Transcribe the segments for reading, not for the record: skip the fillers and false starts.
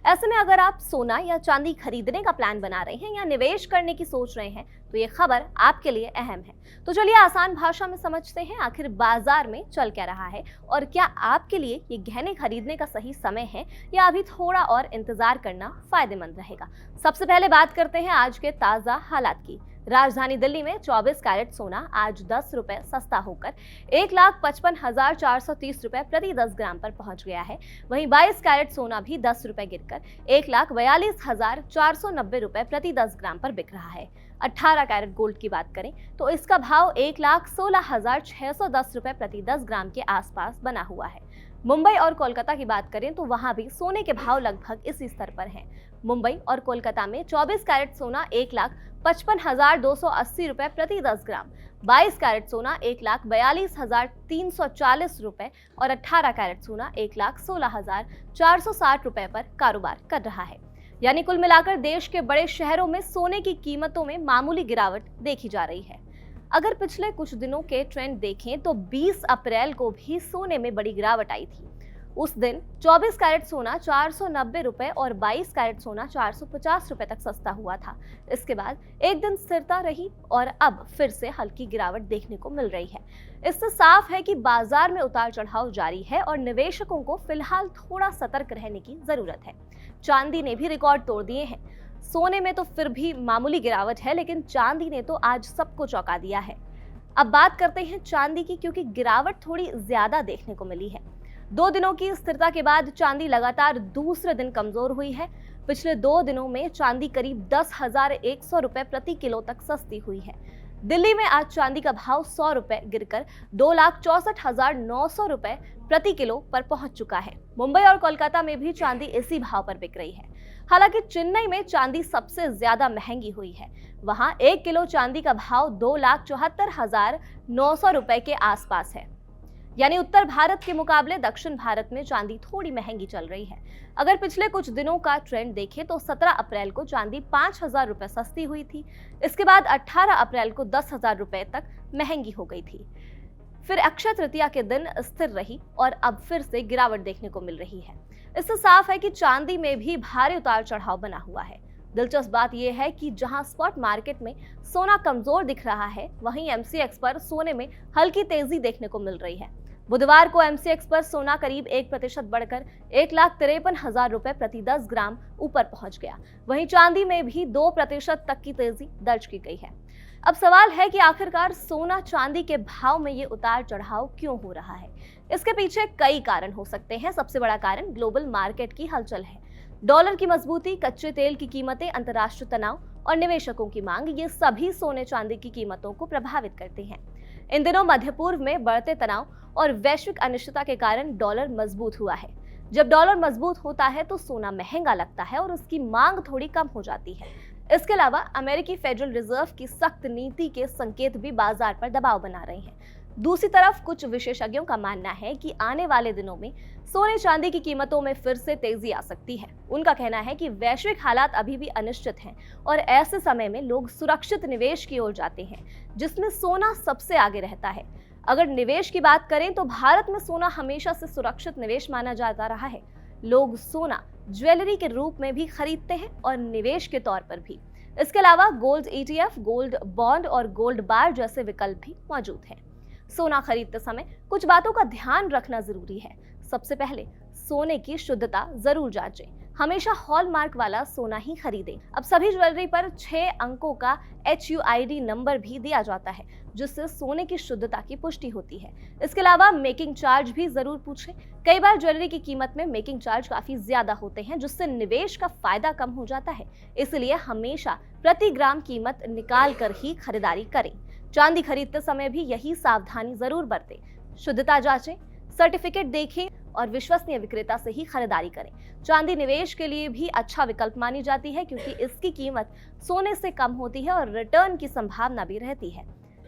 ऐसे में अगर आप सोना या चांदी खरीदने का प्लान बना रहे हैं या निवेश करने की सोच रहे हैं तो ये खबर आपके लिए अहम है। तो चलिए आसान भाषा में समझते हैं आखिर बाजार में चल क्या रहा है और क्या आपके लिए ये गहने खरीदने का सही समय है या अभी थोड़ा और इंतजार करना फायदेमंद रहेगा। सबसे पहले बात करते हैं आज के ताजा हालात की। राजधानी दिल्ली में 24 कैरेट सोना आज 10 रुपए सस्ता होकर 1,55,430 रुपए प्रति 10 ग्राम पर पहुंच गया है। वहीं 22 कैरेट सोना भी 10 रुपए गिरकर 1,42,490 रुपए प्रति 10 ग्राम पर बिक रहा है। 18 कैरेट गोल्ड की बात करें तो इसका भाव 1,16,610 रुपए प्रति 10 ग्राम के आसपास बना हुआ है। मुंबई और कोलकाता की बात करें तो वहां भी सोने के भाव लगभग इसी स्तर पर हैं। मुंबई और कोलकाता में 24 कैरेट सोना 1,55,280 रुपए प्रति 10 ग्राम, 22 कैरेट सोना 1,42,340 रुपए और 18 कैरेट सोना 1,16,460 रुपए पर कारोबार कर रहा है। यानी कुल मिलाकर देश के बड़े शहरों में सोने की कीमतों में मामूली गिरावट देखी जा रही है। अगर पिछले कुछ दिनों के ट्रेंड देखें तो 20 अप्रैल को भी सोने में बड़ी गिरावट आई थी। उस दिन 24 कैरेट सोना 490 रुपए और 22 कैरेट सोना 450 रुपए तक सस्ता हुआ था। इसके बाद एक दिन स्थिरता रही और अब फिर से हल्की गिरावट देखने को मिल रही है। इससे साफ है कि बाजार में उतार चढ़ाव जारी है और निवेशकों को फिलहाल थोड़ा सतर्क रहने की जरूरत है। चांदी ने भी रिकॉर्ड तोड़ दिए हैं। सोने में तो फिर भी मामूली गिरावट है, लेकिन चांदी ने तो आज सबको चौंका दिया है। अब बात करते हैं चांदी की, क्योंकि गिरावट थोड़ी ज्यादा देखने को मिली है। 2 दिनों की स्थिरता के बाद चांदी लगातार दूसरे दिन कमजोर हुई है। पिछले 2 दिनों में चांदी करीब 10,100 रुपए प्रति किलो तक सस्ती हुई है। दिल्ली में आज चांदी का भाव 100 रुपए गिरकर 2,64,900 रुपए प्रति किलो पर पहुंच चुका है। मुंबई और कोलकाता में भी चांदी इसी भाव पर बिक रही है। हालांकि चेन्नई में चांदी सबसे ज्यादा महंगी हुई है। वहां 1 किलो चांदी का भाव 2,74,900 रुपए के आसपास है। यानी उत्तर भारत के मुकाबले दक्षिण भारत में चांदी थोड़ी महंगी चल रही है। अगर पिछले कुछ दिनों का ट्रेंड देखें तो 17 अप्रैल को चांदी 5,000 रुपए सस्ती हुई थी। इसके बाद 18 अप्रैल को 10,000 रुपए तक महंगी हो गई थी। फिर अक्षय तृतीया के दिन स्थिर रही और अब फिर से गिरावट देखने को मिल रही है। इससे साफ है कि चांदी में भी भारी उतार चढ़ाव बना हुआ है। दिलचस्प बात यह है कि जहां स्पॉट मार्केट में सोना कमजोर दिख रहा है, वहीं एमसीएक्स पर सोने में हल्की तेजी देखने को मिल रही है। बुधवार को एमसीएक्स पर सोना करीब 1% बढ़कर 1,53,000 रुपए प्रति 10 ग्राम ऊपर पहुंच गया। वहीं चांदी में भी 2% तक की तेजी दर्ज की गई है। अब सवाल है कि आखिरकार सोना चांदी के भाव में ये उतार चढ़ाव क्यों हो रहा है। इसके पीछे कई कारण हो सकते हैं। सबसे बड़ा कारण ग्लोबल मार्केट की हलचल है। डॉलर की मजबूती, कच्चे तेल की कीमतें, अंतर्राष्ट्रीय तनाव और निवेशकों की मांग, ये सभी सोने चांदी की कीमतों को प्रभावित करते हैं। इन दिनों मध्य पूर्व में बढ़ते तनाव और वैश्विक अनिश्चितता के कारण डॉलर मजबूत हुआ है। जब डॉलर मजबूत होता है तो सोना महंगा लगता है और उसकी मांग थोड़ी कम हो जाती है। इसके अलावा अमेरिकी फेडरल रिजर्व की सख्त नीति के संकेत भी बाजार पर दबाव बना रहे हैं। दूसरी तरफ कुछ विशेषज्ञों का मानना है कि आने वाले दिनों में सोने चांदी की कीमतों में फिर से तेजी आ सकती है। उनका कहना है कि वैश्विक हालात अभी भी अनिश्चित हैं और ऐसे समय में लोग सुरक्षित निवेश की ओर जाते हैं, जिसमें सोना सबसे आगे रहता है। अगर निवेश की बात करें तो भारत में सोना हमेशा से सुरक्षित निवेश माना जाता रहा है। लोग सोना ज्वेलरी के रूप में भी खरीदते हैं और निवेश के तौर पर भी। इसके अलावा गोल्ड ETF, गोल्ड बॉन्ड और गोल्ड बार जैसे विकल्प भी मौजूद हैं। सोना खरीदते समय कुछ बातों का ध्यान रखना जरूरी है। सबसे पहले सोने की शुद्धता जरूर जांचें। हमेशा हॉलमार्क वाला सोना ही खरीदें। अब सभी ज्वेलरी पर 6 अंकों का HUID नंबर भी दिया जाता है, जिससे सोने की शुद्धता की पुष्टि होती है। इसके अलावा मेकिंग चार्ज भी जरूर पूछें। कई बार ज्वेलरी की कीमत में मेकिंग चार्ज काफी ज्यादा होते हैं, जिससे निवेश का फायदा कम हो जाता है। इसलिए हमेशा प्रति ग्राम कीमत निकाल कर ही खरीदारी करें। चांदी खरीदते समय भी यही सावधानी जरूर बरतें। शुद्धता जांचें, सर्टिफिकेट देखें और विश्वसनीय विक्रेता से ही खरीदारी करें। चांदी निवेश के लिए भी अच्छा विकल्प मानी जाती है, क्योंकि इसकी कीमत सोने से कम होती है और रिटर्न की संभावना भी रहती है।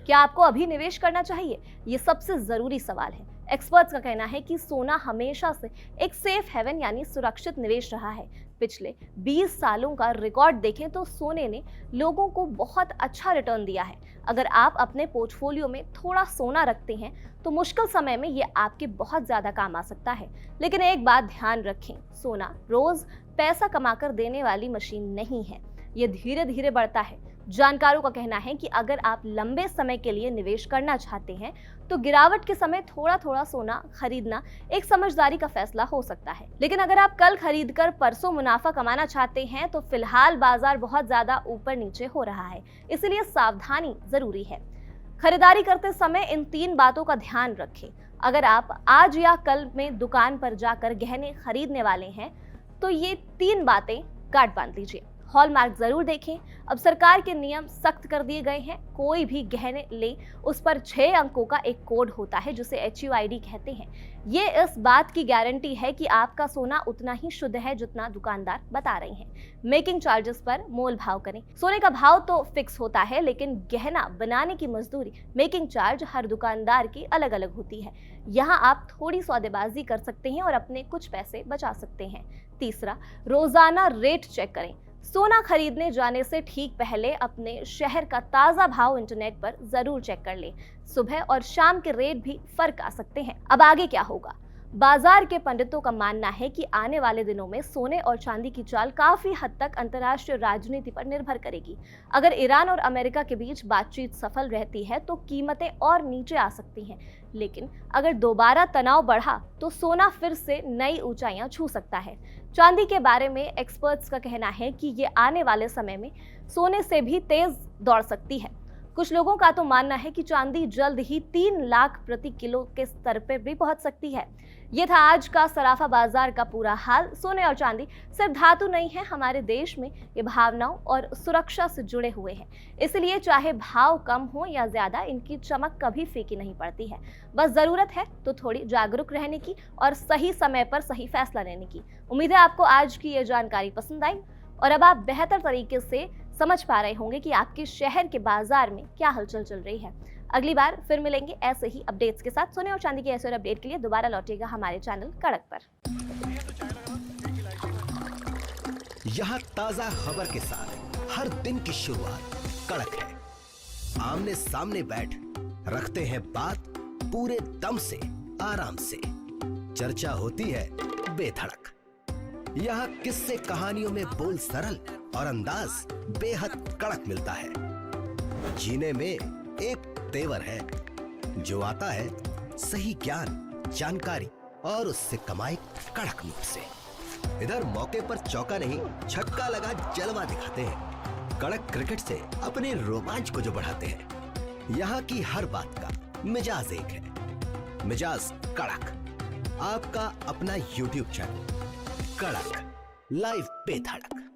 क्या आपको अभी निवेश करना चाहिए? ये सबसे जरूरी सवाल है। एक्सपर्ट्स का कहना है कि सोना हमेशा से एक सेफ हेवन यानी सुरक्षित निवेश रहा है। पिछले 20 सालों का रिकॉर्ड देखें तो सोने ने लोगों को बहुत अच्छा रिटर्न दिया है। अगर आप अपने पोर्टफोलियो में थोड़ा सोना रखते हैं तो मुश्किल समय में ये आपके बहुत ज्यादा काम आ सकता है। लेकिन एक बात ध्यान रखें, सोना रोज पैसा कमाकर देने वाली मशीन नहीं है, ये धीरे धीरे बढ़ता है। जानकारों का कहना है कि अगर आप लंबे समय के लिए निवेश करना चाहते हैं तो गिरावट के समय थोड़ा थोड़ा सोना खरीदना एक समझदारी का फैसला हो सकता है। लेकिन अगर आप कल खरीद कर परसों मुनाफा कमाना चाहते हैं तो फिलहाल बाजार बहुत ज्यादा ऊपर नीचे हो रहा है, इसलिए सावधानी जरूरी है। खरीदारी करते समय इन 3 बातों का ध्यान रखें। अगर आप आज या कल में दुकान पर जाकर गहने खरीदने वाले हैं तो ये 3 बातें गांठ बांध लीजिए। हॉलमार्क जरूर देखें। अब सरकार के नियम सख्त कर दिए गए हैं। कोई भी गहने ले उस पर 6 अंकों का एक कोड होता है जिसे HUID कहते हैं। ये इस बात की गारंटी है कि आपका सोना उतना ही शुद्ध है जितना दुकानदार बता रहे हैं। मेकिंग चार्जेस पर मोल भाव करें। सोने का भाव तो फिक्स होता है लेकिन गहना बनाने की मजदूरी, मेकिंग चार्ज हर दुकानदार की अलग अलग होती है। यहाँ आप थोड़ी सौदेबाजी कर सकते हैं और अपने कुछ पैसे बचा सकते हैं। तीसरा, रोजाना रेट चेक करें। सोना खरीदने जाने से ठीक पहले अपने शहर का ताजा भाव इंटरनेट पर जरूर चेक कर लें। सुबह और शाम के रेट भी फर्क आ सकते हैं। अब आगे क्या होगा? बाजार के पंडितों का मानना है कि आने वाले दिनों में सोने और चांदी की चाल काफी हद तक अंतर्राष्ट्रीय राजनीति पर निर्भर करेगी। अगर ईरान और अमेरिका के बीच बातचीत सफल रहती है तो कीमतें और नीचे आ सकती हैं, लेकिन अगर दोबारा तनाव बढ़ा तो सोना फिर से नई ऊंचाइयां छू सकता है। चांदी के बारे में एक्सपर्ट्स का कहना है कि ये आने वाले समय में सोने से भी तेज दौड़ सकती है। कुछ लोगों का तो मानना है कि चांदी जल्द ही 3 लाख प्रति किलो के स्तर पर भी पहुंच सकती है। ये था आज का सराफा बाजार का पूरा हाल। सोने और चांदी सिर्फ धातु नहीं है, हमारे देश में ये भावनाओं और सुरक्षा से जुड़े हुए हैं। इसलिए चाहे भाव कम हो या ज्यादा, इनकी चमक कभी फीकी नहीं पड़ती है। बस जरूरत है तो थोड़ी जागरूक रहने की और सही समय पर सही फैसला लेने की। उम्मीद है आपको आज की ये जानकारी पसंद आई और अब आप बेहतर तरीके से समझ पा रहे होंगे कि आपके शहर के बाजार में क्या हलचल चल रही है। अगली बार फिर मिलेंगे ऐसे ही अपडेट्स के साथ। सोने और चांदी के ऐसे और अपडेट के लिए दोबारा लौटेगा हमारे चैनल कड़क पर। यहाँ ताजा खबर के साथ हर दिन की शुरुआत कड़क है। आमने सामने बैठ रखते हैं बात पूरे दम से, आराम से। चर्चा होती है बेधड़क। यहाँ किस्से कहानियों में बोल सरल और अंदाज बेहद कड़क मिलता है। जीने में एक तेवर है जो आता है सही ज्ञान, जानकारी और उससे कमाई कड़क नोट से। इधर मौके पर चौका नहीं, छक्का लगा जलवा दिखाते हैं। कड़क क्रिकेट से अपने रोमांच को जो बढ़ाते हैं। यहाँ की हर बात का मिजाज एक है, मिजाज कड़क। आपका अपना YouTube चैनल कड़क, लाइव बेधड़क।